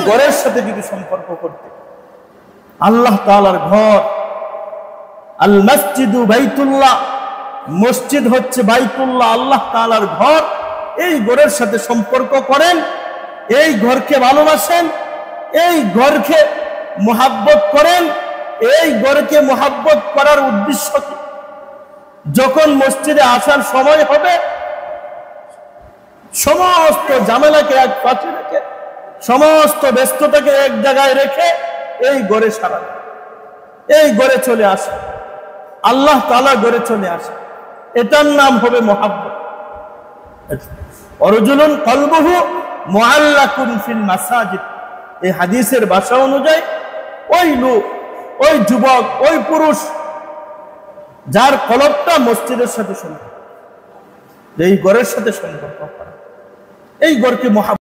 ঘরের সাথে যদি সম্পর্ক করতে, আল্লাহ তাআলার ঘর, আল মসজিদু বাইতুল্লাহ, মসজিদ হচ্ছে বাইতুল্লাহ, আল্লাহ তাআলার ঘর, এই ঘরের সাথে সম্পর্ক করেন, এই ঘরকে ভালোবাসেন, এই ঘরকে মুহাব্বত করেন। এই ঘরকে মুহাব্বত করার উদ্দেশ্য কি? যখন মসজিদে আসার সময় হবে, সমস্ত ঝামেলাকে এক পাশে রেখে, সমস্ত ব্যস্ততাকে এক জায়গায় রেখে এই ঘরে সারা, এই ঘরে চলে আসে, আল্লাহ তাআলা ঘরে চলে আসে, এটার নাম হবে মুহাব্বত। অরজুলুন কলবুহু মুআল্লাকুন ফিল মাসাজিদ, এই হাদিসের ভাষা অনুযায়ী ওই লোক, ওই যুবক, ওই পুরুষ যার কলবটা মসজিদের সাথে সম্পর্ক, এই ঘরের সাথে সম্পর্ক করা, এই ঘরকে মুহাব্বত